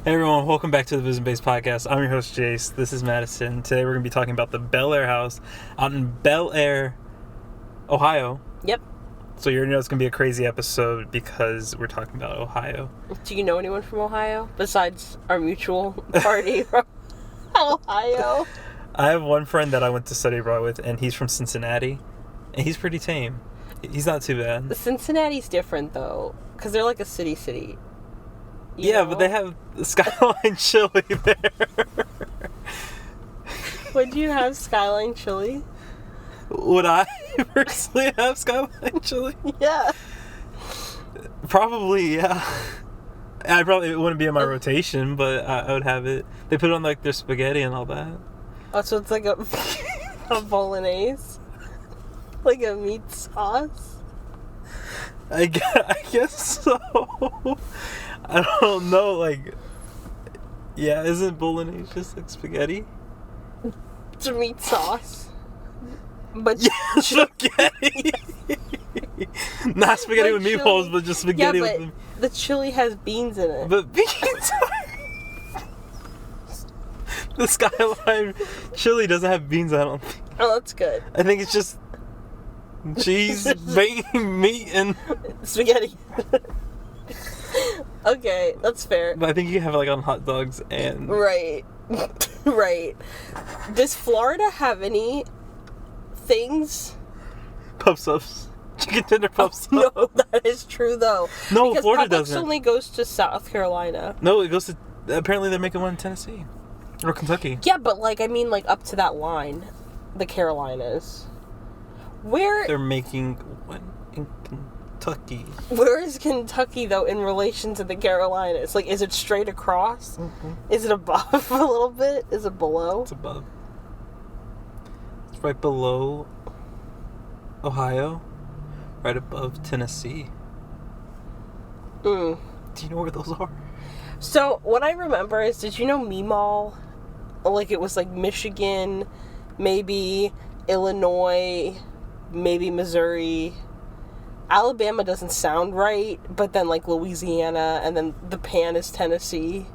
Hey everyone, welcome back to the boosnbays podcast. I'm your host Jace. This is Madison. Today we're going to be talking about the Bellaire House out in Bellaire, Ohio. Yep. So you already know it's going to be a crazy episode because we're talking about Ohio. Do you know anyone from Ohio besides our mutual party from Ohio? I have one friend that I went to study abroad with, and he's from Cincinnati, and he's pretty tame. He's not too bad. Cincinnati's different though, because they're like a city. Yeah, but they have Skyline chili there. Would you have Skyline chili? Would I personally have Skyline chili? Yeah. Probably, yeah. It wouldn't be in my rotation, but I would have it. They put it on like their spaghetti and all that. Oh, so it's like a bolognese? Like a meat sauce? I guess so. I don't know, like... Yeah, isn't bolognese just like spaghetti? It's a meat sauce. But yeah, spaghetti! Not spaghetti like with meatballs, but just spaghetti yeah, but with... the chili has beans in it. But beans The Skyline chili doesn't have beans, I don't think. Oh, that's good. I think it's just... cheese, bacon, meat, and... spaghetti. Okay, that's fair. But I think you can have it like on hot dogs and... Right. Right. Does Florida have any things? Puff-Ups. Chicken tender Puff-Ups. No, that is true though. No, because Florida Publix doesn't. only goes to South Carolina. No, it goes to... Apparently they're making one in Tennessee. Or Kentucky. Yeah, but like, I mean like up to that line. The Carolinas. They're making one in Kentucky. Where is Kentucky though in relation to the Carolinas? Like, is it straight across? Mm-hmm. Is it above a little bit? Is it below? It's above. It's right below Ohio. Right above Tennessee. Mm. Do you know where those are? So, what I remember is, did you know Meemaw? Like, it was like Michigan, maybe Illinois, maybe Missouri. Alabama doesn't sound right, but then like Louisiana, and then the pan is Tennessee.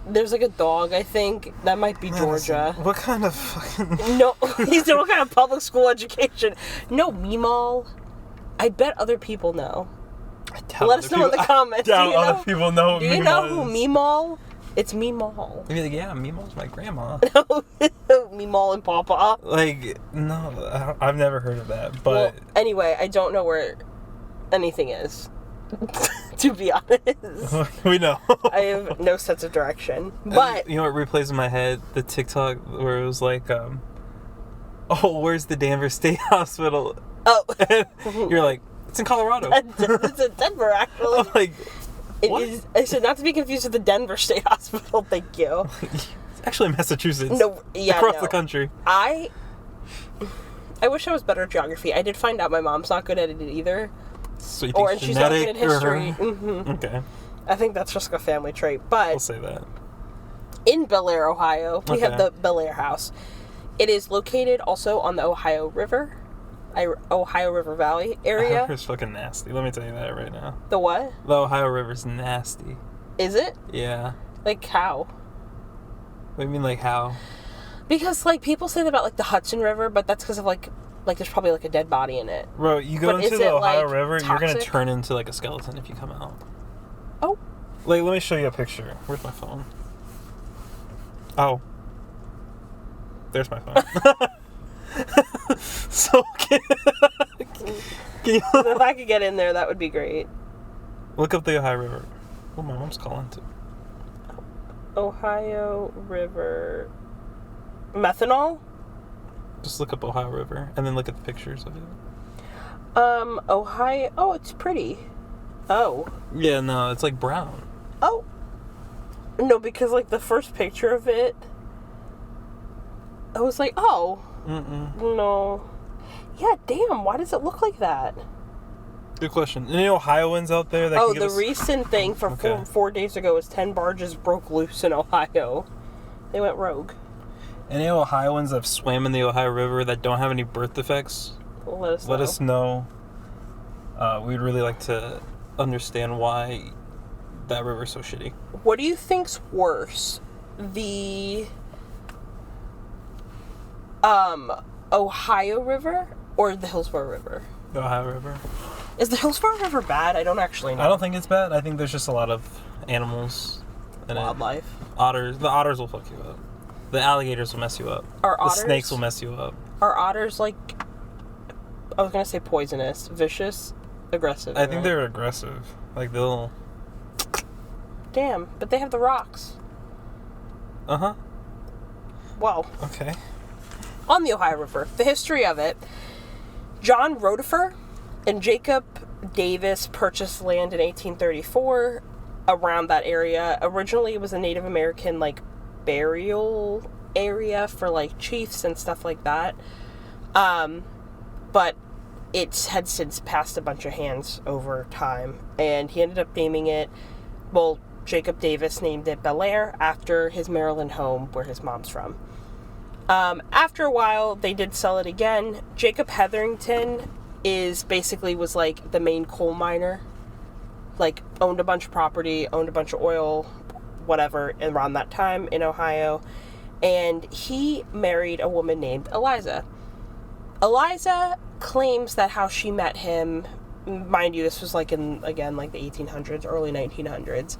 There's like a dog, I think. That might be Georgia. What kind of fucking... No, he said what kind of public school education? No, Meemaw. I bet other people know. Let us know in the comments. I doubt other people know Do you know who Meemaw? It's Meemaw. You'd be like, yeah, Meemaw's my grandma. No, Meemaw and Papa. Like, no, I've never heard of that, but... Well, anyway, I don't know where anything is. To be honest. We know. I have no sense of direction. But... You know what replays in my head? The TikTok where it was like, oh, where's the Danvers State Hospital? Oh. You're like, it's in Colorado. It's in Denver, actually. I'm like, what? It is, I said not to be confused with the Denver State Hospital, thank you. It's actually Massachusetts. No, yeah, across the country. I wish I was better at geography. I did find out my mom's not good at it either. So you think And she's not good at history. Mm-hmm. Okay. I think that's just a family trait. But We'll say that. in Bellaire, Ohio, we have Okay. the Bellaire House. It is located also on the Ohio River, Ohio River Valley area. Ohio River's fucking nasty. Let me tell you that right now. The what? The Ohio River's nasty. Is it? Yeah. Like how? What do you mean, like how? Because like people say that about like the Hudson River, but that's because of like there's probably like a dead body in it. Bro, you go But into is the it, Ohio like, River, you're gonna toxic? turn into like a skeleton if you come out. Oh. Like, let me show you a picture. Where's my phone? Oh. There's my phone. So, can you If I could get in there, that would be great. look up the Ohio River? Oh, my mom's calling too. Ohio River. Methanol? Just look up Ohio River and then look at the pictures of it. Ohio. Oh, it's pretty. Oh. Yeah, no, it's like brown. Oh. No, because like the first picture of it, I was like, oh. No. Yeah, damn, why does it look like that? Good question. Any Ohioans out there that Oh, can the give us... recent thing for Okay. four days ago was 10 barges broke loose in Ohio. They went rogue. Any Ohioans that have swam in the Ohio River that don't have any birth defects, Let us know. We'd really like to understand why that river's so shitty. What do you think's worse? The Ohio River or the Hillsborough River? The Ohio River. Is the Hillsborough River bad? I don't actually know. I don't think it's bad. I think there's just a lot of animals and Wildlife. Otters. The otters will fuck you up. The alligators will mess you up. The snakes will mess you up. Are otters like, I was gonna say poisonous, vicious, aggressive? I think they're aggressive. Like they'll... Damn, but they have the rocks. Uh-huh. Well. Okay. On the Ohio River, the history of it, John Rotifer and Jacob Davis purchased land in 1834 around that area. Originally, it was a Native American, like, burial area for, like, chiefs and stuff like that. But it had since passed a bunch of hands over time, and he ended up naming it, well, Jacob Davis named it Bellaire after his Maryland home where his mom's from. After a while, they did sell it again. Jacob Hetherington was like the main coal miner. Like, owned a bunch of property, owned a bunch of oil, whatever, around that time in Ohio. And he married a woman named Eliza. Eliza claims that how she met him, mind you, this was like in, again, like the 1800s, early 1900s,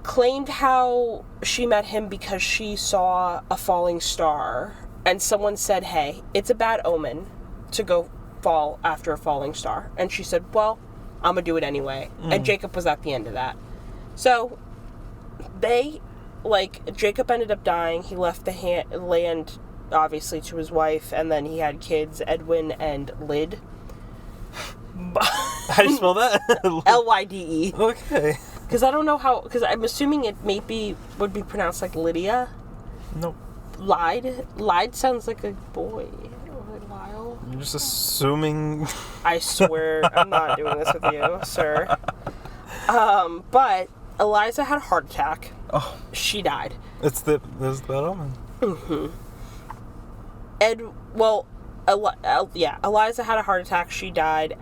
claimed how she met him because she saw a falling star and someone said, hey, it's a bad omen to go fall after a falling star. And she said, well, I'm gonna do it anyway. And Jacob was at the end of that. So Jacob ended up dying. He left the land, obviously, to his wife, and then he had kids, Edwin and Lyd. How do you spell that? Lyde. Okay. Because I don't know how, because I'm assuming it would be pronounced like Lydia. Nope. Lyde sounds like a boy. Lyle. I'm just assuming. I swear I'm not doing this with you, sir. But Eliza had a heart attack. Oh. She died. There's the bad omen. Mm-hmm. Eliza had a heart attack. She died,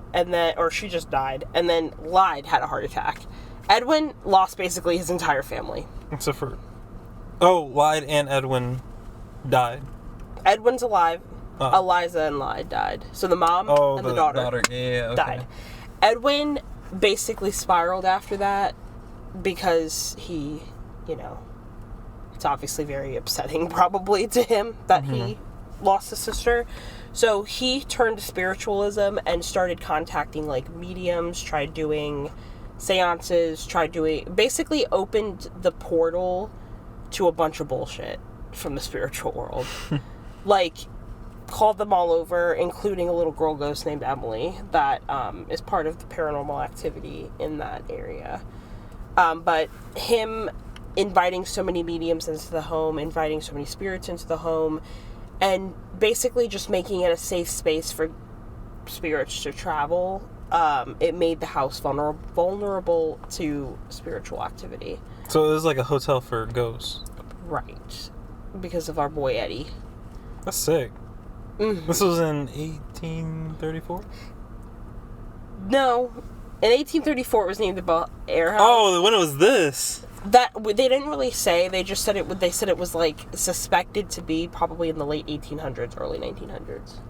she just died, and then Lyde had a heart attack. Edwin lost basically his entire family. Except for... Oh, Lyde and Edwin died. Edwin's alive. Oh. Eliza and Lyde died. So the mom and the daughter died. Edwin basically spiraled after that because he, it's obviously very upsetting probably to him that he lost a sister. So he turned to spiritualism and started contacting like mediums, tried doing seances, basically opened the portal to a bunch of bullshit from the spiritual world. Like, called them all over, including a little girl ghost named Emily that is part of the paranormal activity in that area. But him inviting so many mediums into the home, inviting so many spirits into the home, and basically just making it a safe space for spirits to travel, it made the house vulnerable to spiritual activity. So it was like a hotel for ghosts. Right. Because of our boy Eddie. That's sick. Mm-hmm. This was in 1834? No. In 1834 it was named the Bellaire House. Oh, when was this? That they didn't really say. They just said it. They said it was like suspected to be probably in the late 1800s, early 1900s.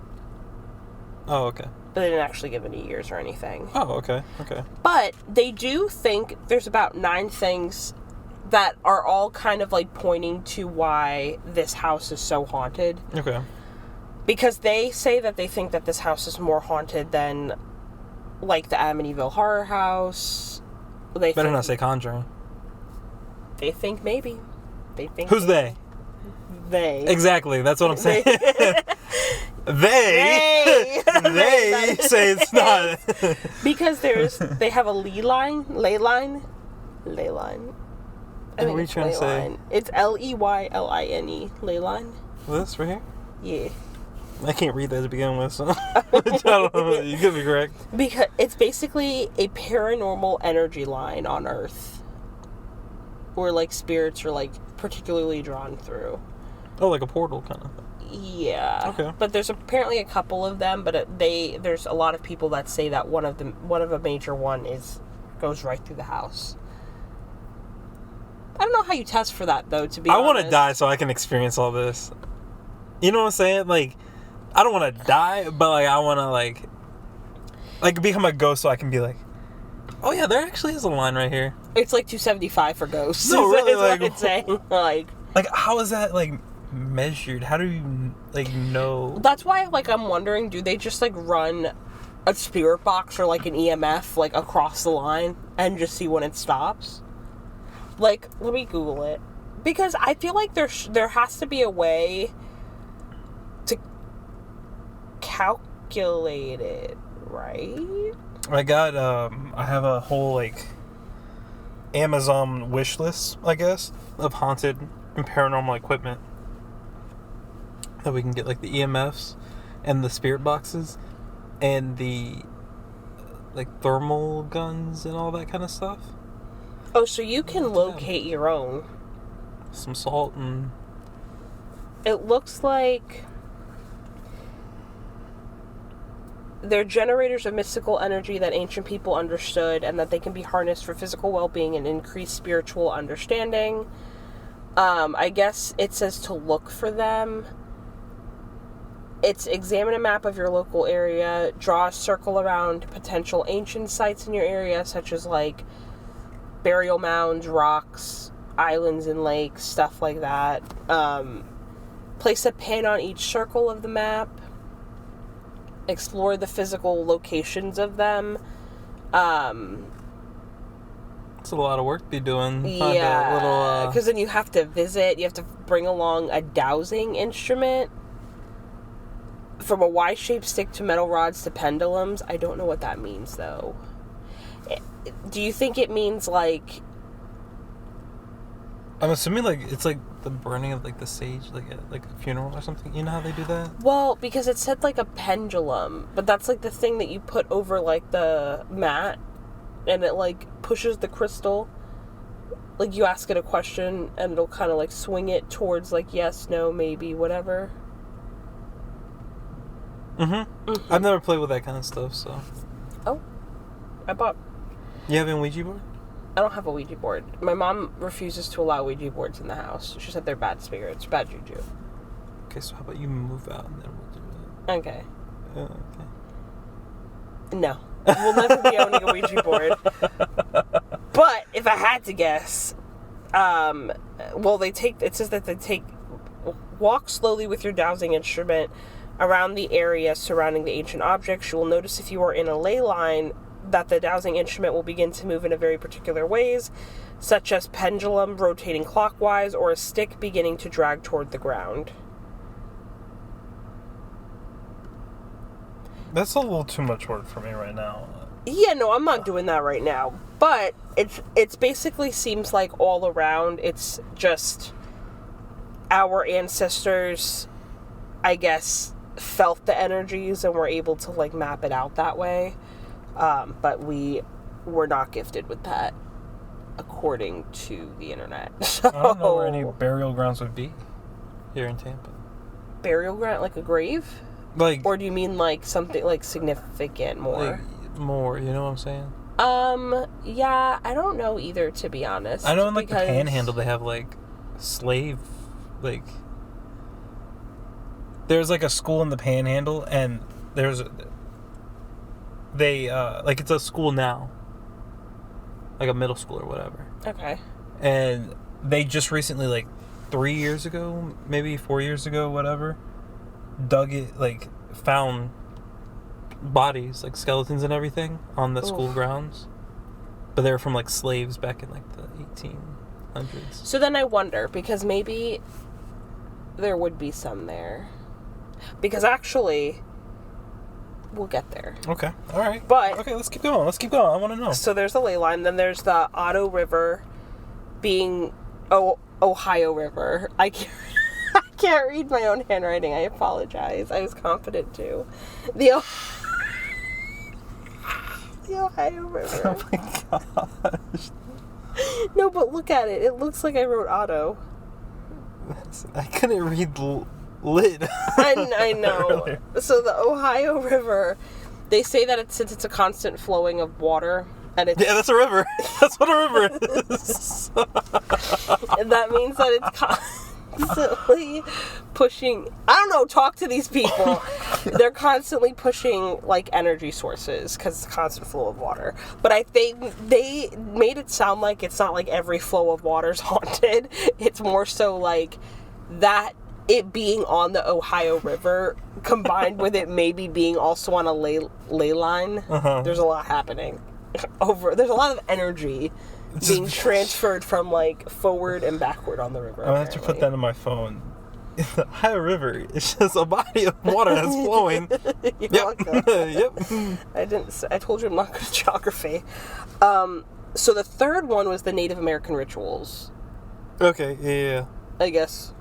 Oh, okay. But they didn't actually give any years or anything. Oh, okay. Okay. But they do think there's about 9 things that are all kind of like pointing to why this house is so haunted. Okay. Because they say that they think that this house is more haunted than like the Amityville Horror House. Better not say Conjuring. They think maybe. They think. Who's they? They. Exactly. That's what I'm saying. They say it's not. Because they have a ley line. I what are you trying to say? It's Leyline. Ley line. This right here? Yeah. I can't read that to begin with, so I don't know. You could be correct. Because it's basically a paranormal energy line on Earth, where like spirits are like particularly drawn through. Oh, like a portal kind of thing. Yeah. Okay. But there's apparently a couple of them, but there's a lot of people that say that one of a major one is goes right through the house. I don't know how you test for that, though, to be honest. I want to die so I can experience all this. You know what I'm saying? Like, I don't want to die, but, like, I want to, like, become a ghost so I can be like, oh, yeah, there actually is a line right here. It's like $275 for ghosts. No, really, is like, what it's saying. Like, how is that, like, measured? How do you, like, know? That's why, like, I'm wondering, do they just, like, run a spirit box or, like, an EMF, like, across the line and just see when it stops? Like, let me Google it. Because I feel like there has to be a way to calculate it, right? I have a whole, like, Amazon wish list, I guess, of haunted and paranormal equipment that we can get, like the EMFs and the spirit boxes and the, like, thermal guns and all that kind of stuff. Oh, so you can locate your own. Some salt and... It looks like they're generators of mystical energy that ancient people understood and that they can be harnessed for physical well-being and increased spiritual understanding. I guess it says to look for them. It's examine a map of your local area, draw a circle around potential ancient sites in your area, such as, like, burial mounds, rocks, islands and lakes, stuff like that. Place a pin on each circle of the map. Explore the physical locations of them. It's a lot of work to be doing. Yeah, because then you have to visit. You have to bring along a dowsing instrument. From a Y-shaped stick to metal rods to pendulums. I don't know what that means, though. Do you think it means, like... I'm assuming, like, it's like the burning of, like, the sage, like a funeral or something. You know how they do that? Well, because it said, like, a pendulum. But that's, like, the thing that you put over, like, the mat. And it, like, pushes the crystal. Like, you ask it a question, and it'll kind of, like, swing it towards, like, yes, no, maybe, whatever. Mm-hmm. I've never played with that kind of stuff, so... Oh. I bought... You have a Ouija board? I don't have a Ouija board. My mom refuses to allow Ouija boards in the house. She said they're bad spirits, bad juju. Okay, so how about you move out and then we'll do it? Okay. Okay. No. We'll never be owning a Ouija board. But, if I had to guess, it says that they walk slowly with your dowsing instrument around the area surrounding the ancient objects. You will notice if you are in a ley line that the dowsing instrument will begin to move in a very particular ways, such as pendulum rotating clockwise or a stick beginning to drag toward the ground. That's a little too much work for me right now. Yeah, no, I'm not doing that right now. But it's basically seems like all around it's just our ancestors, I guess, felt the energies and were able to, like, map it out that way. But we were not gifted with that, according to the internet. So, I don't know where any burial grounds would be here in Tampa. Burial ground, like a grave? Like, or do you mean, like, something, like, significant more? Like, more, you know what I'm saying? Yeah, I don't know either, to be honest. I know in, like, the Panhandle they have, like, slave, like... There's, like, a school in the Panhandle, and there's... like, it's a school now. Like a middle school or whatever. Okay. And they just recently, like, 3 years ago, maybe 4 years ago, whatever, dug it, like, found bodies, like, skeletons and everything on the school grounds. But they were from, like, slaves back in, like, the 1800s. So then I wonder, because maybe there would be some there. Because actually... We'll get there. Okay. All right. But... Okay, let's keep going. I want to know. So there's the ley line. Then there's the Otto River being... Ohio River. I can't read my own handwriting. I apologize. I was confident too. The Ohio River. Oh my gosh. No, but look at it. It looks like I wrote Otto. I couldn't read lit. I know. So the Ohio River, they say that since it's a constant flowing of water, And it's, Yeah, that's a river. That's what a river is. and that means that it's constantly pushing. I don't know. Talk to these people. They're constantly pushing like energy sources because it's a constant flow of water. But I think they made it sound like it's not like every flow of water's haunted. It's more so like that. It being on the Ohio River, combined with it maybe being also on a ley line, there's a lot happening. There's a lot of energy being transferred from like forward and backward on the river. I'm gonna have to put that in my phone. The Ohio River is just a body of water that's flowing. Yep. Yep. I told you I'm not good at geography. So the third one was the Native American rituals. Okay. Yeah. I guess.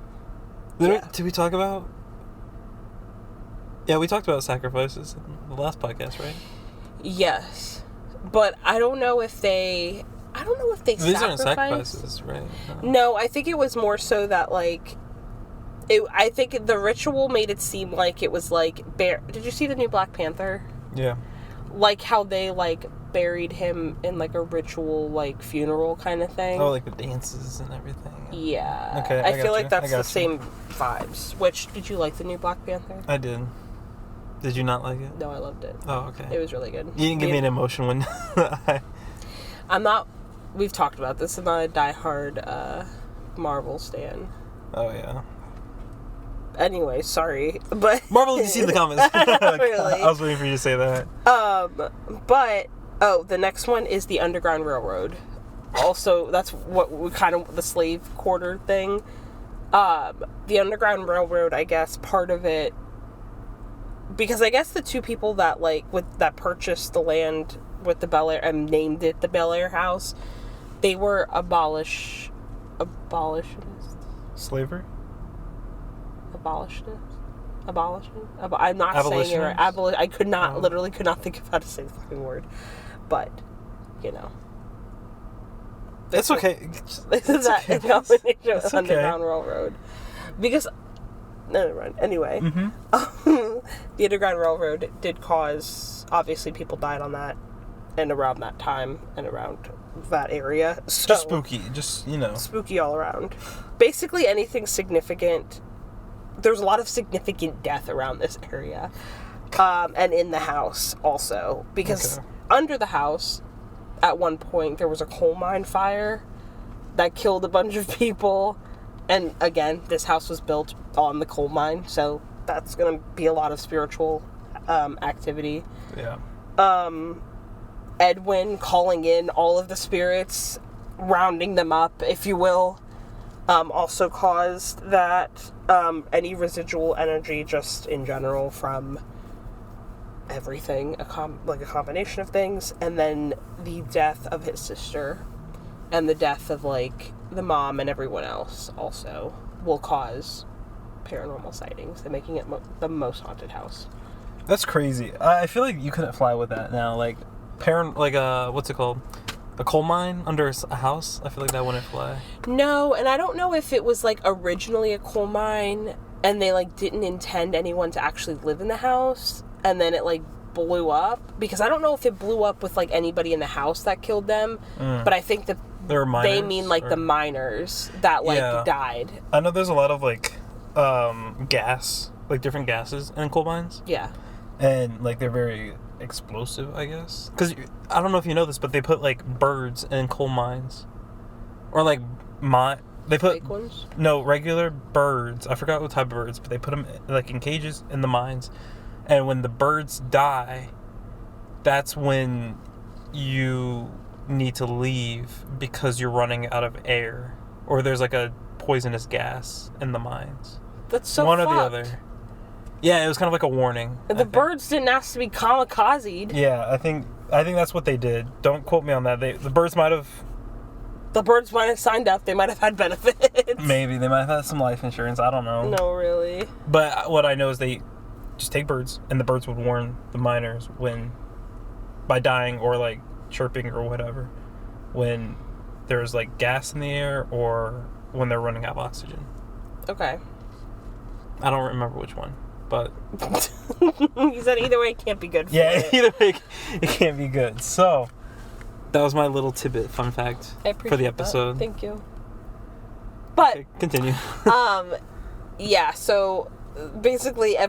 Did we talk about? Yeah, we talked about sacrifices in the last podcast, right? Yes, but I don't know if they. These aren't sacrifices, right? No, I think it was more so that like. I think the ritual made it seem like it was like Did you see the new Black Panther? Yeah. Like how they like buried him in like a ritual like funeral kind of thing. Oh, like the dances and everything. Yeah. Okay. I feel like that's the same vibes. Which, did you like the new Black Panther? I did. Did you not like it? No, I loved it. Oh, okay. It was really good. You didn't give me an emotion when I'm not. We've talked about this. I'm not a diehard Marvel stan. Oh yeah. Anyway, sorry, but Marvel DC in the comments. Really? I was waiting for you to say that. But the next one is the Underground Railroad. Also, that's what we kind of the slave quarter thing. The Underground Railroad, I guess, part of it, because I guess the two people that that purchased the land with the Bellaire and named it the Bellaire House, they were abolitionists. Slavery? I'm not saying it right. I could not, literally could not think of how to say the fucking word. But, you know. It's okay. It's that okay. Combination of Underground Railroad. Because, never mind. Anyway, the Underground Railroad did cause, obviously people died on that, and around that time, and around that area. So, just spooky. Just, spooky all around. Basically anything significant. There's a lot of significant death around this area. And in the house also. Because under the house, at one point, there was a coal mine fire that killed a bunch of people. And again, this house was built on the coal mine. So that's going to be a lot of spiritual activity. Yeah. Edwin calling in all of the spirits, rounding them up, if you will. Also caused that any residual energy just in general from everything, a combination of things, and then the death of his sister and the death of the mom and everyone else also will cause paranormal sightings and making it the most haunted house. That's crazy. I feel like you couldn't fly with that now. What's it called? A coal mine under a house? I feel like that wouldn't fly. No, and I don't know if it was originally a coal mine and they didn't intend anyone to actually live in the house, and then it blew up, because I don't know if it blew up with anybody in the house that killed them, but I think that they mean the miners that died. I know there's a lot of gas, different gases in coal mines. Yeah. And they're very explosive, I guess, because I don't know if you know this, but they put birds in coal mines, or they put fake ones? No, regular birds. I forgot what type of birds, but they put them in cages in the mines, and when the birds die, that's when you need to leave because you're running out of air, or there's a poisonous gas in the mines. That's so one fucked. or the other. Yeah, it was kind of a warning. The birds didn't ask to be kamikazed. Yeah, I think that's what they did. Don't quote me on that. The birds might have signed up. They might have had benefits. Maybe they might have had some life insurance. I don't know. No, really. But what I know is they just take birds, and the birds would warn the miners by dying or chirping or whatever, when there's gas in the air or when they're running out of oxygen. Okay. I don't remember which one. But he said either way it can't be good for yeah, it. either way it can't be good. So That was my little tidbit fun fact I appreciate for the episode. That. Thank you. But okay, continue. yeah. So basically, a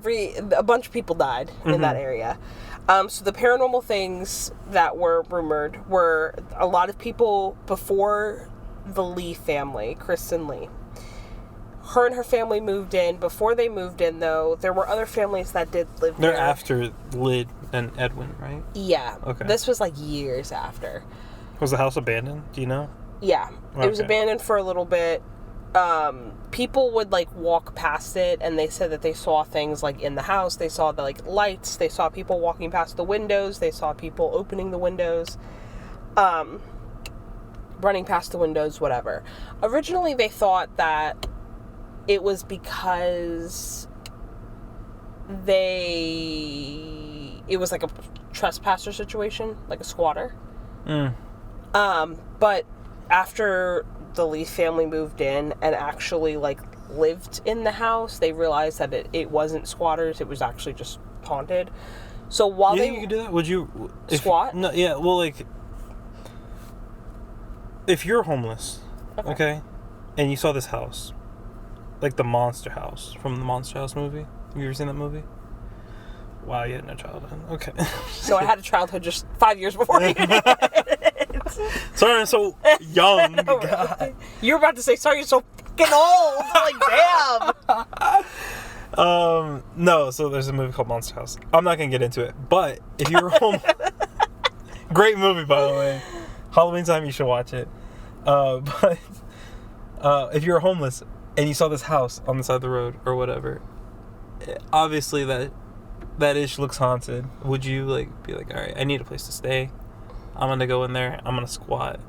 bunch of people died in that area. So the paranormal things that were rumored were a lot of people before the Lee family, Kristen Lee. Her and her family moved in. Before they moved in, though, there were other families that did live there. They're after Lyd and Edwin, right? Yeah. Okay. This was like years after. Was the house abandoned? Do you know? Yeah. Okay. It was abandoned for a little bit. People would like walk past it, and they said that they saw things like in the house. They saw the like lights. They saw people walking past the windows. They saw people opening the windows. Running past the windows, whatever. Originally, they thought that it was because it was like a trespasser situation, like a squatter. But after the Lee family moved in and actually like lived in the house, they realized that it wasn't squatters, it was actually just haunted. So while you could do that? Would you squat? No, yeah, well, like if you're homeless, okay, and you saw this house, like the Monster House from the Monster House movie. Have you ever seen that movie? Wow, you had no childhood. Okay. No, I had a childhood just 5 years before you did. Sorry, I'm so young. God. You were about to say, sorry, you're so fucking old. Like, damn. No, so there's a movie called Monster House. I'm not going to get into it, but if you're home... Great movie, by the way. Halloween time, you should watch it. But if you're homeless and you saw this house on the side of the road or whatever, obviously that ish looks haunted. Would you like be like, all right, I need a place to stay, I'm gonna go in there, I'm gonna squat?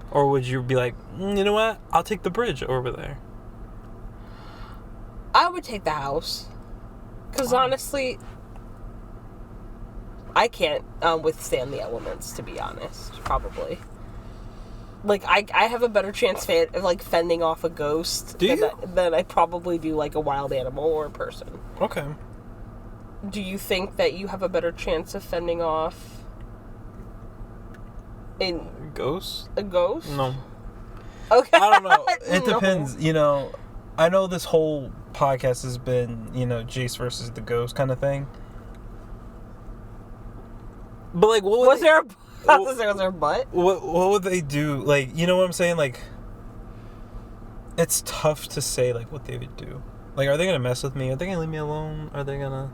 Or would you be like, you know what, I'll take the bridge over there? I would take the house, because honestly I can't withstand the elements, to be honest. Probably like I have a better chance of like fending off a ghost than I probably do like a wild animal or a person. Okay. Do you think that you have a better chance of fending off a ghost? No. Okay. I don't know. It depends. You know, I know this whole podcast has been, you know, Jace versus the ghost kind of thing. But like, what was there? Was there a butt? What would they do? Like, you know what I'm saying? Like, it's tough to say like what they would do. Like, are they gonna mess with me? Are they gonna leave me alone? Are they gonna?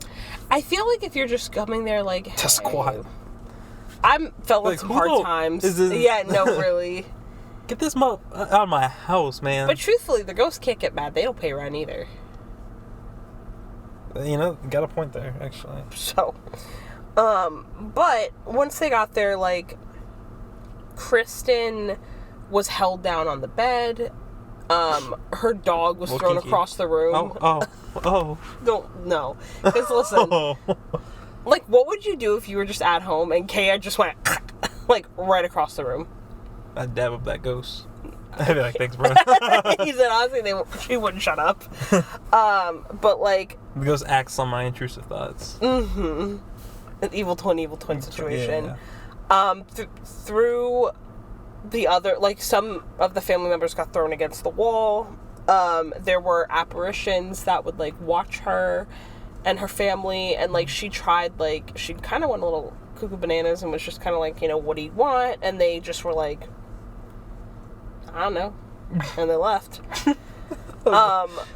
I feel like if you're just coming there like to squat, I'm felt like some hard times. Yeah, no, really. Get this out of my house, man. But truthfully, the ghosts can't get mad. They don't pay rent either. You know, got a point there, actually. So, but once they got there, like, Kristen was held down on the bed. Her dog was thrown across the room. Oh. No. Because listen, like, what would you do if you were just at home and Kaya just went, like, right across the room? I'd dab up that ghost. I'd be like, thanks, bro. He said, honestly, she wouldn't shut up. But, like... The ghost acts on my intrusive thoughts. Mm-hmm. An evil twin situation. Yeah. Through the other... Like, some of the family members got thrown against the wall. There were apparitions that would, like, watch her and her family. And, like, she tried, like... She kind of went a little cuckoo bananas and was just kind of like, you know, what do you want? And they just were like... I don't know. And they left.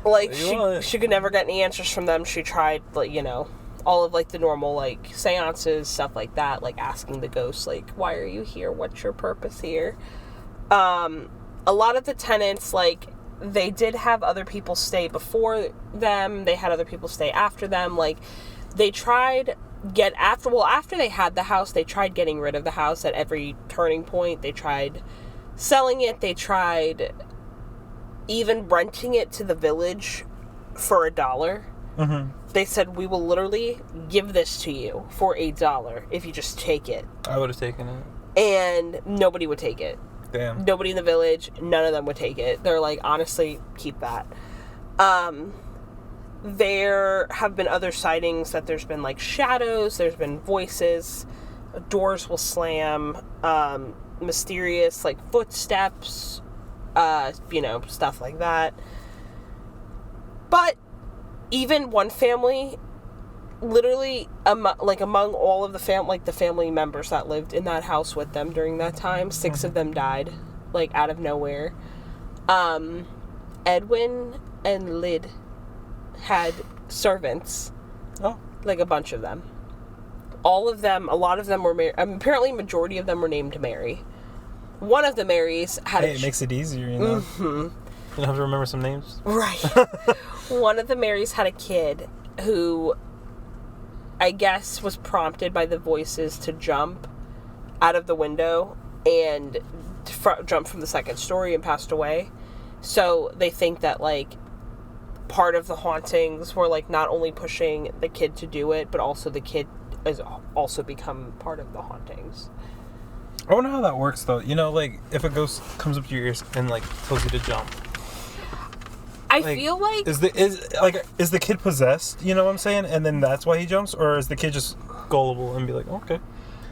Like, she could never get any answers from them. She tried, like, you know, all of, like, the normal, like, seances, stuff like that, like, asking the ghosts, like, why are you here? What's your purpose here? A lot of the tenants, like, they did have other people stay before them. They had other people stay after them. Like, they tried after they had the house, they tried getting rid of the house at every turning point. They tried selling it. They tried even renting it to the village for $1. Mm-hmm. They said, we will literally give this to you for $1 if you just take it. I would have taken it. And nobody would take it. Damn. Nobody in the village, none of them would take it. They're like, honestly, keep that. There have been other sightings that there's been, like, shadows, there's been voices, doors will slam, mysterious, like, footsteps, stuff like that. But even one family, literally, among all of the family members that lived in that house with them during that time, 6 of them died, like, out of nowhere. Edwin and Lyd had servants. Oh. Like, a bunch of them. A lot of them were married. Apparently, majority of them were named Mary. One of the Marys had it makes it easier, you know? Mm-hmm. You don't have to remember some names. Right. One of the Marys had a kid who, I guess, was prompted by the voices to jump out of the window and jump from the 2nd story and passed away. So they think that, like, part of the hauntings were, like, not only pushing the kid to do it, but also the kid has also become part of the hauntings. I wonder how that works, though. You know, like, if a ghost comes up to your ears and, like, tells you to jump. I feel like... Is the kid possessed, you know what I'm saying? And then that's why he jumps? Or is the kid just gullible and be like, okay.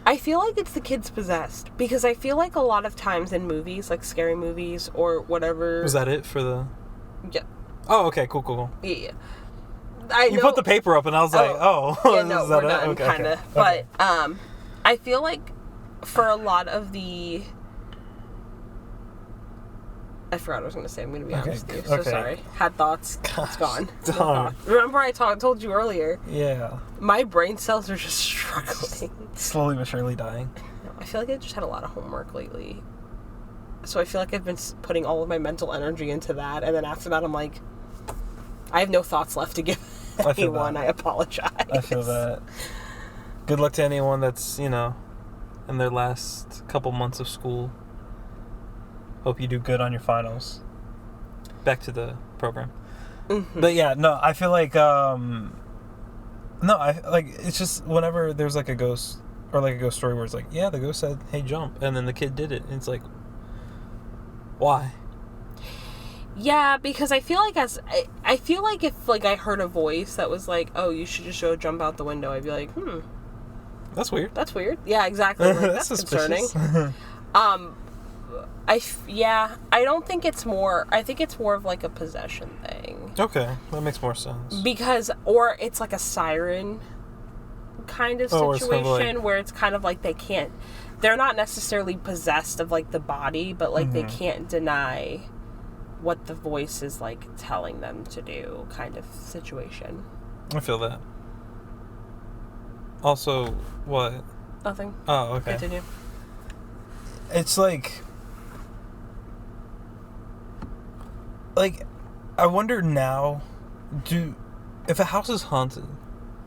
I feel like it's the kid's possessed. Because I feel like a lot of times in movies, like scary movies or whatever... Was that it for the... Yeah. Oh, okay, cool. Yeah. You put the paper up and I was like, oh. Yeah, no, is that we're done, okay, kind of. Okay. But I feel like for a lot of the... I forgot what I was going to say. I'm going to be honest with you. So sorry. Had thoughts. It's gone. No thoughts. Remember I told you earlier? Yeah. My brain cells are just struggling. Slowly but surely dying. I feel like I just had a lot of homework lately. So I feel like I've been putting all of my mental energy into that. And then after that, I'm like, I have no thoughts left to give anyone. I apologize. I feel that. Good luck to anyone that's, you know, in their last couple months of school. Hope you do good on your finals. Back to the program. Mm-hmm. But yeah, no, I feel like, it's just whenever there's like a ghost or like a ghost story where it's like, yeah, the ghost said, hey, jump. And then the kid did it. And it's like, why? Yeah, because I feel like if like I heard a voice that was like, oh, you should just go jump out the window, I'd be like, That's weird. That's weird. Yeah, exactly. Like, that's concerning. I don't think it's more... I think it's more of, like, a possession thing. Okay, that makes more sense. Because... Or it's, like, a siren kind of situation where it's kind of like they can't... They're not necessarily possessed of, like, the body, but, like, they can't deny what the voice is, like, telling them to do kind of situation. I feel that. Also, what? Nothing. Oh, okay. Continue. It's like... Like, I wonder now, if a house is haunted,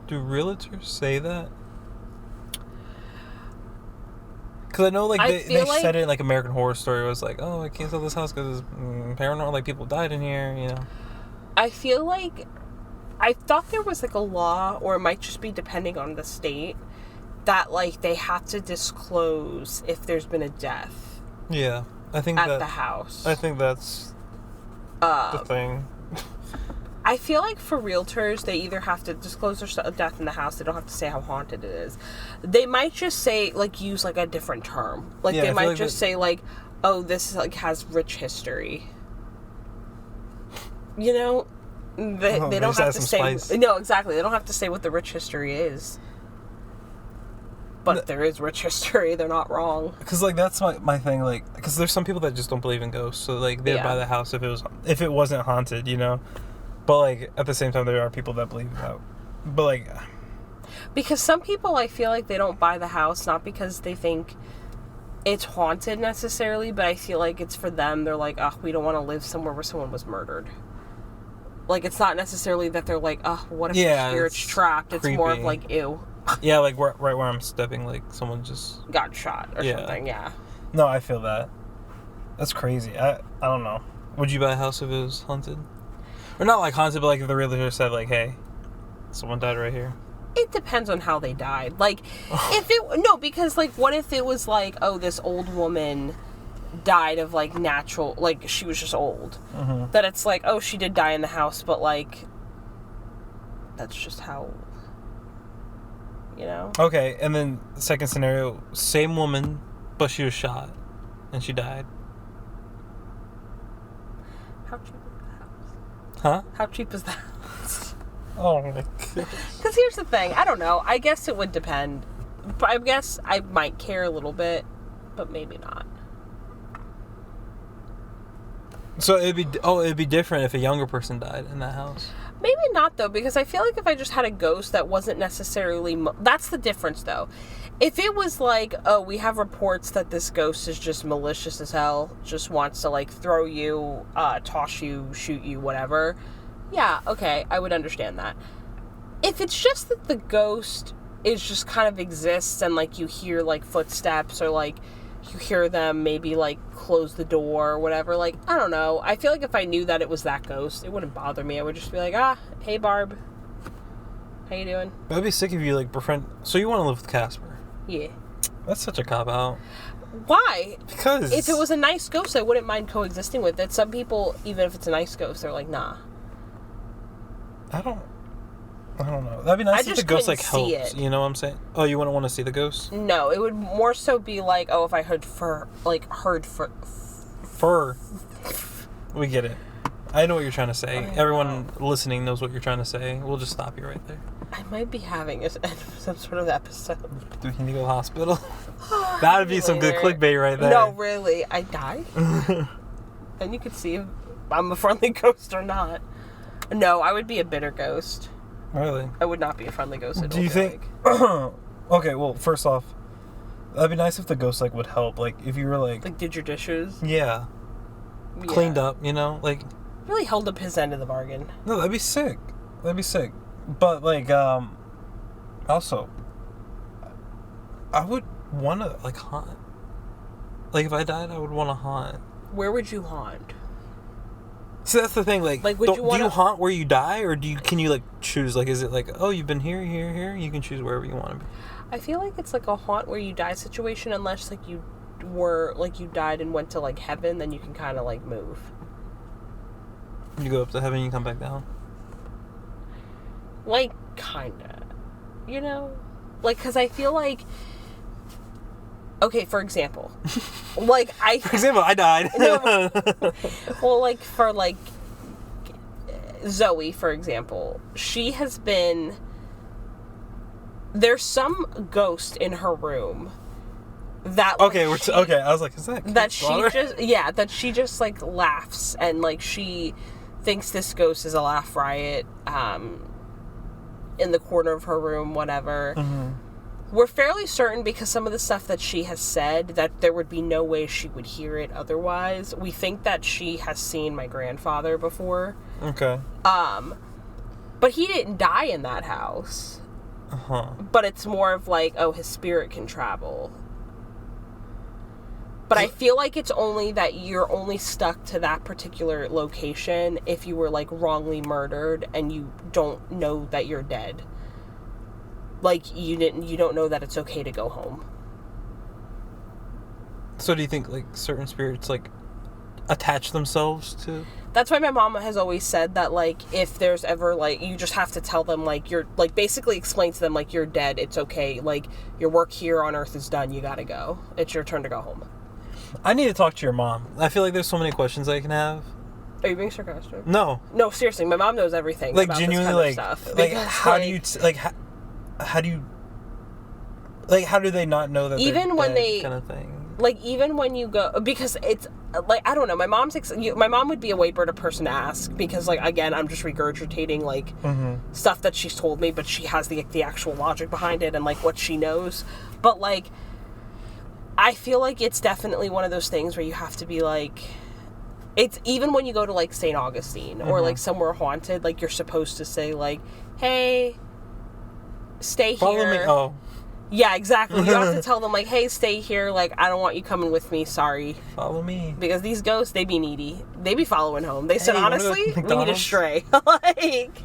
do realtors say that? Because I know, like, they said it in, like, American Horror Story. It was like, oh, I can't sell this house because it's paranormal, like, people died in here, you know? I feel like, I thought there was, like, a law, or it might just be depending on the state, that, like, they have to disclose if there's been a death. Yeah, I think at the house. I think that's... the thing. I feel like for realtors, they either have to disclose there's a death in the house. They don't have to say how haunted it is. They might just say, like, use, like, a different term. Like, they might just say, like, oh, this, like, has rich history. You know? They don't have to say... Spice. No, exactly. They don't have to say what the rich history is. But if there is rich history, they're not wrong. Because, like, that's my thing, like... Because there's some people that just don't believe in ghosts. So, like, they'd buy the house if it wasn't haunted, you know? But, like, at the same time, there are people that believe that. But, like... Because some people, I feel like they don't buy the house, not because they think it's haunted necessarily, but I feel like it's for them. They're like, oh, we don't want to live somewhere where someone was murdered. Like, it's not necessarily that they're like, oh, what if the spirit's trapped? It's more of like, ew. Yeah, like, right where I'm stepping, like, someone just... got shot or something, yeah. No, I feel that. That's crazy. I don't know. Would you buy a house if it was haunted? Or not, like, haunted, but, like, if the realtor said, like, hey, someone died right here. It depends on how they died. Like, because, like, what if it was, like, oh, this old woman died of, like, natural... Like, she was just old. Mm-hmm. That it's like, oh, she did die in the house, but, like, that's just how... You know? Okay, and then the second scenario, same woman, but she was shot. and she died. How cheap is the house? Huh? How cheap is the house? Oh my god. Because here's the thing. I don't know. I guess it would depend. But I guess I might care a little bit, but maybe not. So it'd be different if a younger person died in that house. Maybe not, though, because I feel like if I just had a ghost that wasn't necessarily... That's the difference, though. If it was like, oh, we have reports that this ghost is just malicious as hell, just wants to, like, throw you, toss you, shoot you, whatever, yeah, okay, I would understand that. If it's just that the ghost is just kind of exists and, like, you hear, like, footsteps or, like, you hear them maybe, like, close the door or whatever, like, I don't know. I feel like if I knew that it was that ghost, it wouldn't bother me. I would just be like, hey, Barb. How you doing? That'd be sick if you, like, befriend... So you want to live with Casper? Yeah. That's such a cop-out. Why? Because... If it was a nice ghost, I wouldn't mind coexisting with it. Some people, even if it's a nice ghost, they're like, nah. I don't know. That'd be nice if the ghost, like, helps. It. You know what I'm saying? Oh, you wouldn't want to see the ghost? No, it would more so be like, oh, if I heard fur. Fur. We get it. I know what you're trying to say. Everyone listening knows what you're trying to say. We'll just stop you right there. I might be having some sort of episode. Do we need to go to the hospital? That'd be some good clickbait right there. No, really. I died? Then you could see if I'm a friendly ghost or not. No, I would be a bitter ghost. Really? I would not be a friendly ghost. Do you think... Okay, well, first off, that'd be nice if the ghost, like, would help. Like, if you were, like... Like, did your dishes? Yeah. Cleaned up, you know? Like... Really held up his end of the bargain. No, that'd be sick. That'd be sick. But, like, also, I would want to, like, haunt. Like, if I died, I would want to haunt. Where would you haunt? See, that's the thing, like would you do you haunt where you die, or can you, like, choose, like, is it like, oh, you've been here, here, here? You can choose wherever you want to be. I feel like it's like a haunt where you die situation, unless, like, you died and went to, like, heaven, then you can kind of, like, move. You go up to heaven, you come back down? Like, kinda. You know? Like, because I feel like... Okay, for example. Like, For example, I died. No, well, like, for, like, Zoe, for example, she has been... There's some ghost in her room that... Like, okay, okay, I was like, is that... That she just... Yeah, that she just, like, laughs, and, like, she thinks this ghost is a laugh riot, in the corner of her room, whatever. Mm-hmm. We're fairly certain, because some of the stuff that she has said, that there would be no way she would hear it otherwise. We think that she has seen my grandfather before. Okay. But he didn't die in that house. Uh-huh. But it's more of like, oh, his spirit can travel. But I feel like it's only that you're only stuck to that particular location if you were, like, wrongly murdered and you don't know that you're dead. Like, you don't know that it's okay to go home. So do you think, like, certain spirits, like, attach themselves to... That's why my mom has always said that, like, if there's ever, like, you just have to tell them, like, you're, like, basically explain to them, like, you're dead, it's okay, like, your work here on Earth is done, you gotta go. It's your turn to go home. I need to talk to your mom. I feel like there's so many questions I can have. Are you being sarcastic? No. No, seriously, my mom knows everything like, about genuinely, this kind of stuff. Like, Because, how do you... How do you... Like, how do they not know that even they're when dead, kind of thing? Like, even when you go... Because it's... Like, I don't know. My mom would be a way better person to ask. Because, like, again, I'm just regurgitating, like, stuff that she's told me. But she has the actual logic behind it and, like, what she knows. But, like... I feel like it's definitely one of those things where you have to be, like... It's... Even when you go to, like, St. Augustine. Or, like, somewhere haunted. Like, you're supposed to say, like... Hey... Stay here. Follow me. Oh. Yeah, exactly. You have to tell them, like, hey, stay here. Like, I don't want you coming with me. Sorry. Follow me. Because these ghosts, they be needy. They be following home. They said, Hey, honestly, we need to stray. Like,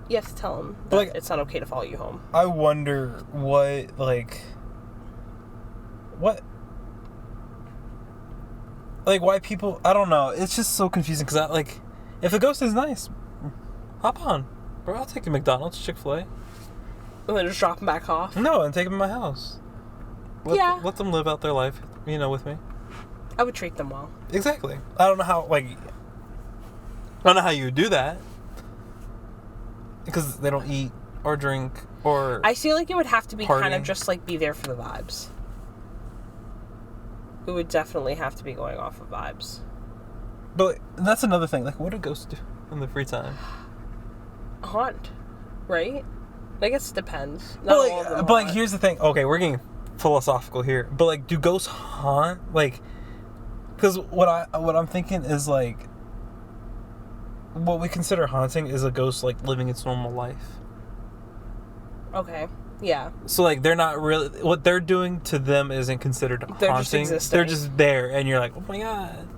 you have to tell them that, like, it's not okay to follow you home. I wonder what, like... What... Like, why people... I don't know. It's just so confusing. Because, like, if a ghost is nice, hop on. Bro, I'll take you to McDonald's, Chick-fil-A. And then just drop them back off? No, and take them to my house. Let them live out their life, you know, with me. I would treat them well. Exactly. I don't know how you would do that. Because they don't eat or drink or I feel like it would have to be party. kind of just like be there for the vibes. We would definitely have to be going off of vibes. But that's another thing. Like, what do ghosts do in the free time? Haunt, right? I guess it depends. Not all of them but haunt. here's the thing. Okay, we're getting philosophical here. But like, do ghosts haunt? Like, because what I'm thinking is like, what we consider haunting is a ghost like living its normal life. Okay. Yeah. So like, they're not really, what they're doing to them isn't considered They're haunting. just existing. They're just there, and you're like, oh my god.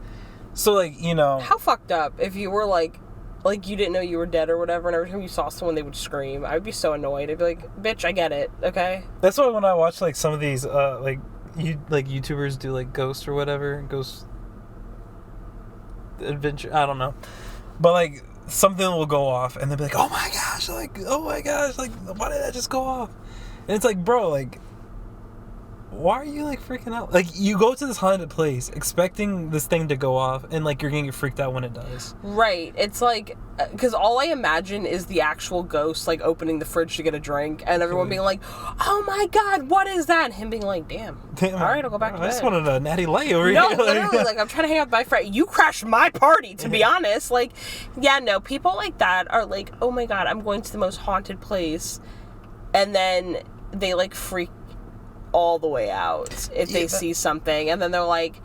So like, you know, How fucked up if you were like you didn't know you were dead or whatever, and every time you saw someone they would scream. I would be so annoyed. I'd be like, bitch, I get it, okay? that's why when I watch like some of these YouTubers do like ghosts or whatever, ghost adventure, I don't know, but like something will go off and they'll be like, oh my gosh, like why did that just go off? And it's like, bro, like, why are you like freaking out? Like, you go to this haunted place expecting this thing to go off, and like you're gonna get freaked out when it does. Right. It's like, because all I imagine is the actual ghost like opening the fridge to get a drink, and everyone being like, oh my god, what is that? And him being like, damn. All right, I'll go back to bed. I just wanted a natty light over No, here. literally, like, I'm trying to hang out with my friend. You crashed my party, to be honest. Like, yeah, no, people like that are like, oh my god, I'm going to the most haunted place. And then they, like, freak all the way out if they see something. And then they're like,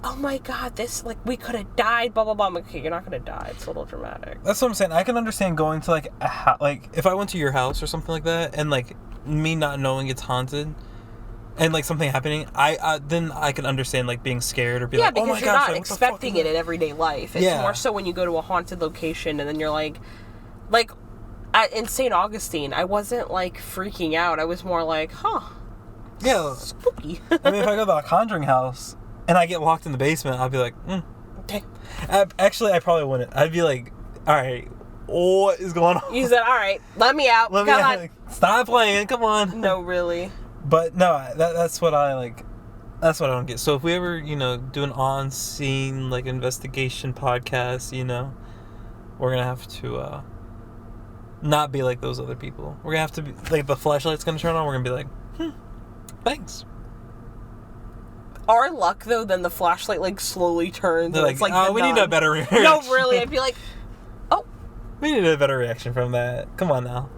oh my god, this, like, we could have died, blah, blah, blah. I'm like, okay, you're not going to die. It's a little dramatic. That's what I'm saying. I can understand going to, like, like, if I went to your house or something like that, and, like, me not knowing it's haunted, and like something happening, then I can understand like being scared or be like, oh my gosh, you're not like, expecting it in everyday life. It's more so when you go to a haunted location and then you're like in St. Augustine, I wasn't like freaking out. I was more like, yeah, spooky. I mean, if I go to a Conjuring house and I get locked in the basement, I'll be like, okay. Actually, I probably wouldn't. I'd be like, all right, what is going on? You said, all right, let me out. Come on. Stop playing. Come on. No, really. But no, that's what I like. That's what I don't get. So if we ever, do an on-scene like investigation podcast, we're gonna have to not be like those other people. We're gonna have to be like the flashlight's gonna turn on. We're gonna be like, thanks. Our luck though, then the flashlight like slowly turns. They're it's like oh, we need a better reaction. No, really, I'd be like, oh, we need a better reaction from that. Come on now.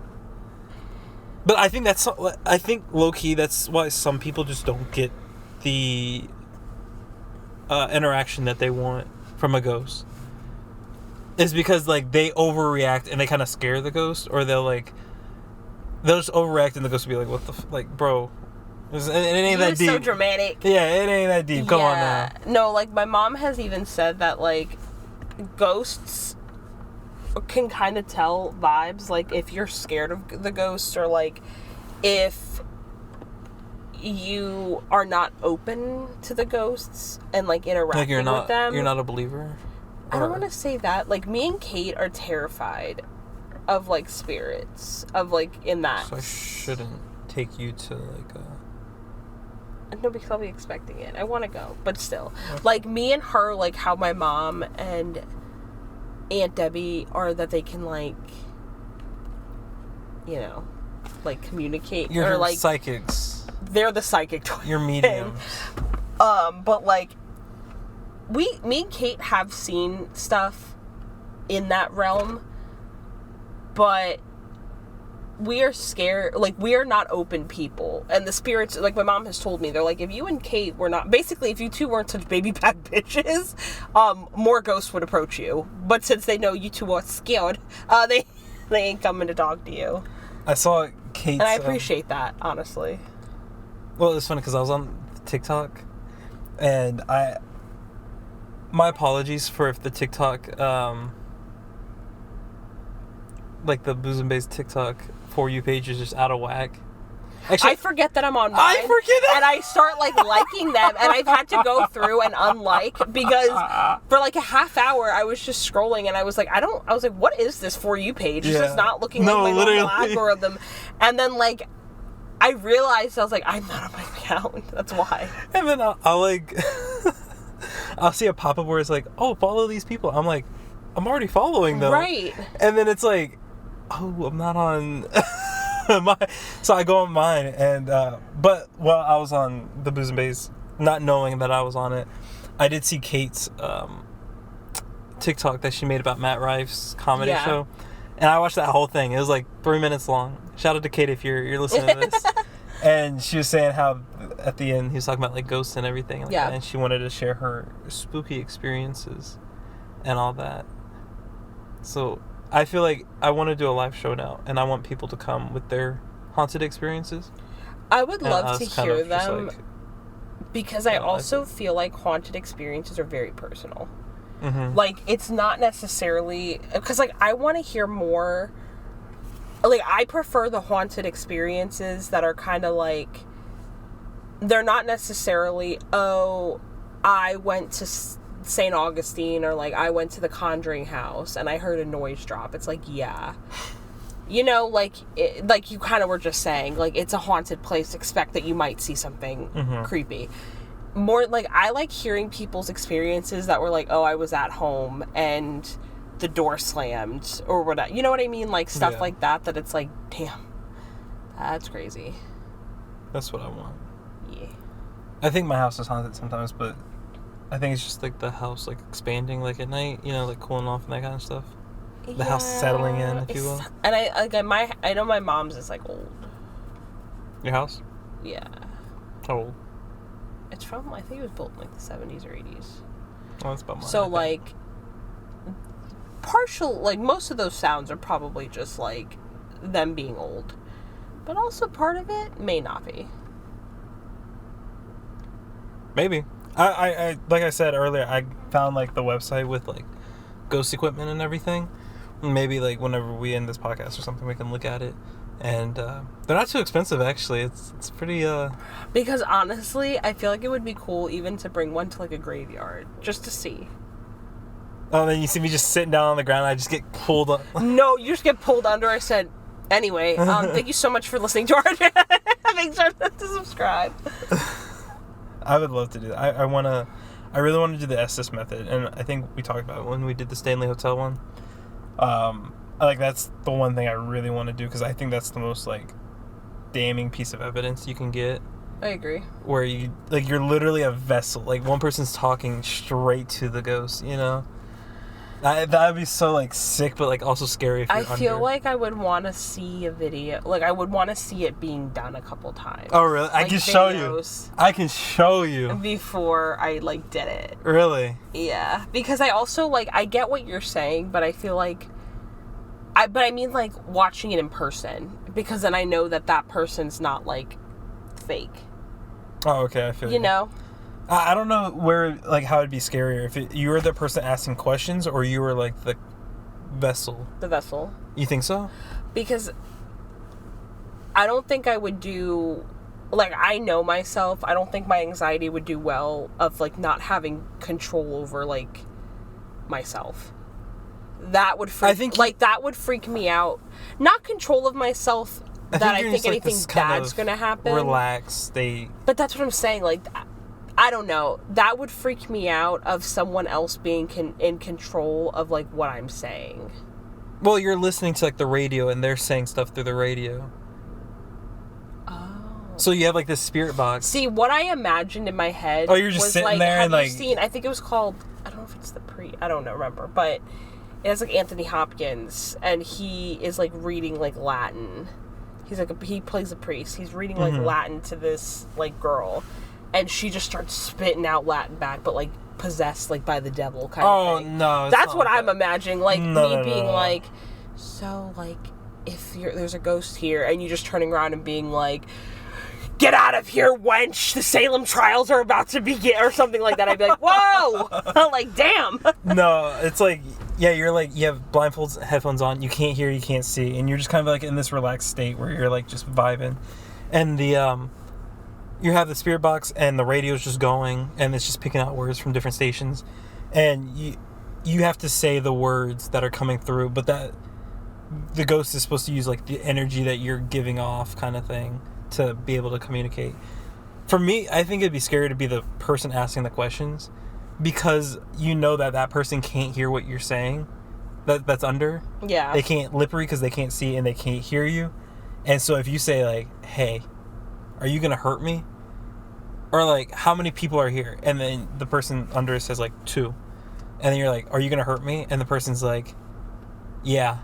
But I think low-key, that's why some people just don't get the interaction that they want from a ghost. Is because, like, they overreact and they kind of scare the ghost, or they'll just overreact and the ghost will be like, what the like, bro, it ain't that deep. You're so dramatic. Yeah, it ain't that deep. Come on now. No, like, my mom has even said that, like, ghosts can kind of tell vibes, like if you're scared of the ghost, or like if you are not open to the ghosts and like interacting with them. You're not a believer? I don't want to say that. Like, me and Kate are terrified of like spirits, of like in that. So I shouldn't take you to like a... No, because I'll be expecting it. I want to go, but still. Okay. Like, me and her, like how my mom and Aunt Debbie are, that they can like, like communicate. You're or like psychics. They're the psychic twins. You're mediums. But like me and Kate have seen stuff in that realm, but we are scared, like, we are not open people. And the spirits, like, my mom has told me, they're like, if you and Kate were not, basically, if you two weren't such baby back bitches, more ghosts would approach you. But since they know you two are scared, they ain't coming to talk to you. I saw Kate's... And I appreciate that, honestly. Well, it's funny, because I was on TikTok, and my apologies for if the TikTok, like, the Boos and Bays TikTok For You page is just out of whack. Actually, I forget that I'm on mine. I forget that. And I start like liking them, and I've had to go through and unlike, because for like a half hour I was just scrolling and I was like, what is this For You page? It's just not looking like my normal algorithm. And then like I realized, I was like, I'm not on my account. That's why. And then I'll like I'll see a pop-up where it's like, oh, follow these people. I'm like, I'm already following them. Right. And then it's like, oh, I'm not on so I go on mine, and but while I was on the Boos and Bays, not knowing that I was on it, I did see Kate's TikTok that she made about Matt Rife's comedy show, and I watched that whole thing. It was like 3 minutes long. Shout out to Kate if you're listening to this. And she was saying how at the end he was talking about like ghosts and everything like that, and she wanted to share her spooky experiences and all that. So I feel like I want to do a live show now, and I want people to come with their haunted experiences. I would love to hear them, because I also feel like haunted experiences are very personal. Mm-hmm. Like, it's not necessarily... Because, like, I want to hear more... Like, I prefer the haunted experiences that are kind of like... They're not necessarily, oh, I went to St. Augustine, or like I went to the Conjuring house and I heard a noise drop. It's like, yeah, you know, like like you kind of were just saying, like, it's a haunted place, expect that you might see something creepy. More like, I like hearing people's experiences that were like, oh, I was at home and the door slammed or whatever, you know what I mean, like stuff like that it's like, damn, that's crazy. That's what I want. I think my house is haunted sometimes, but I think it's just like the house like expanding like at night, you know, like cooling off and that kind of stuff. The house settling in, if you will. And I know my mom's is like old. Your house? Yeah. How old? It's from, I think it was built in like the 70s or 80s. Oh, that's about mine. So like most of those sounds are probably just like them being old, but also part of it may not be. Maybe. I like I said earlier, I found like the website with like ghost equipment and everything. Maybe like whenever we end this podcast or something, we can look at it. And they're not too expensive, actually. It's pretty Because honestly, I feel like it would be cool even to bring one to like a graveyard just to see. Oh, then you see me just sitting down on the ground, I just get pulled up. No, you just get pulled under. I said, anyway, thank you so much for listening to our make sure to subscribe. I would love to do that. I really want to do the Estes method, and I think we talked about it when we did the Stanley Hotel one. Like, that's the one thing I really want to do, because I think that's the most like damning piece of evidence you can get. I agree. Where you're literally a vessel. Like, one person's talking straight to the ghost, you know? That would be so, like, sick, but, like, also scary if you're I feel like I would want to see a video. Like, I would want to see it being done a couple times. Oh, really? I can show you. I can show you. Before I, like, did it. Really? Yeah. Because I also, like, I get what you're saying, but I feel like... But I mean, like, watching it in person. Because then I know that person's not, like, fake. Oh, okay. I feel you. You know? I don't know how it'd be scarier if you were the person asking questions or you were like the vessel. The vessel. You think so? Because I don't think I would do, like, I know myself. I don't think my anxiety would do well of like not having control over like myself. That would that would freak me out. Not control of myself. That I think anything bad's gonna happen. Relaxed state. But that's what I'm saying. Like, I don't know. That would freak me out of someone else being in control of, like, what I'm saying. Well, you're listening to, like, the radio, and they're saying stuff through the radio. Oh. So you have, like, this spirit box. See, what I imagined in my head oh, you're just sitting like, there and, like... I think it was called... I don't know if it's I don't know, remember. But it has, like, Anthony Hopkins, and he is, like, reading, like, Latin. He's, like, he plays a priest. He's reading, like, Latin to this, like, girl. And she just starts spitting out Latin back, but, like, possessed, like, by the devil kind of thing. Oh, no. That's what I'm imagining. Like, me being like, so, like, if there's a ghost here, and you just turning around and being like, get out of here, wench! The Salem trials are about to begin, or something like that. I'd be like, whoa! Like, damn! No, it's like, yeah, you're like, you have blindfolds, headphones on, you can't hear, you can't see, and you're just kind of, like, in this relaxed state where you're, like, just vibing. And you have the spirit box and the radio's just going and it's just picking out words from different stations, and you have to say the words that are coming through, but that the ghost is supposed to use like the energy that you're giving off kind of thing to be able to communicate. For me, I think it'd be scary to be the person asking the questions, because you know that person can't hear what you're saying. That's under. Yeah. They can't lip read because they can't see and they can't hear you. And so if you say like, hey, are you going to hurt me? Or like, how many people are here? And then the person under says like 2. And then you're like, are you going to hurt me? And the person's like, yeah.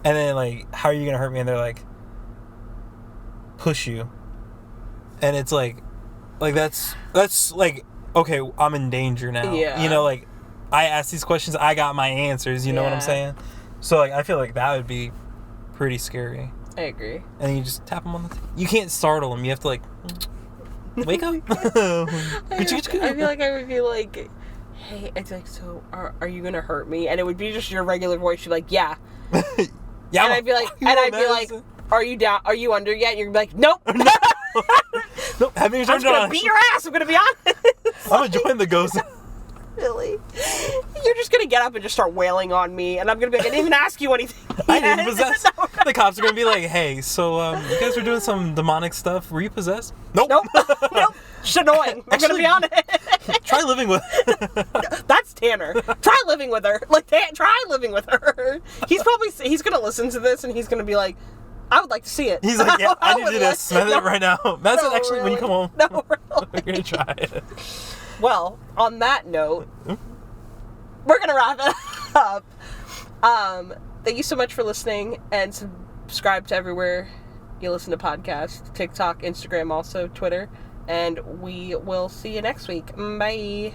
And then like, how are you going to hurt me? And they're like, push you. And it's like that's like, okay, I'm in danger now. Yeah. You know, like, I asked these questions, I got my answers, you know what I'm saying? So like, I feel like that would be pretty scary. I agree. And then you just tap them on the you can't startle them, you have to like, wake up. I feel like I would be like, hey, it's like, so are you gonna hurt me? And it would be just your regular voice. You're like, yeah. Yeah. And I'd be like, are you down? Are you under yet? And you're gonna be like, nope. Nope. Haven't even turned it on. I'm gonna beat your ass. I'm gonna be honest. I'm enjoying the ghost. Really? You're just gonna get up and just start wailing on me, and I'm gonna be like, I didn't even ask you anything. I didn't possess. The cops are gonna be like, hey, so you guys were doing some demonic stuff. Were you possessed? Nope. Nope. Just annoying. I'm gonna be honest. Try living with That's Tanner. Try living with her. Like, try living with her. He's gonna listen to this, and he's gonna be like, I would like to see it. He's like, yeah, I need you to smell it right now. That's actually really. when you come home. No, really. We're gonna try it. Well, on that note, we're gonna wrap it up. Thank you so much for listening, and subscribe to everywhere you listen to podcasts: TikTok, Instagram, also Twitter. And we will see you next week. Bye.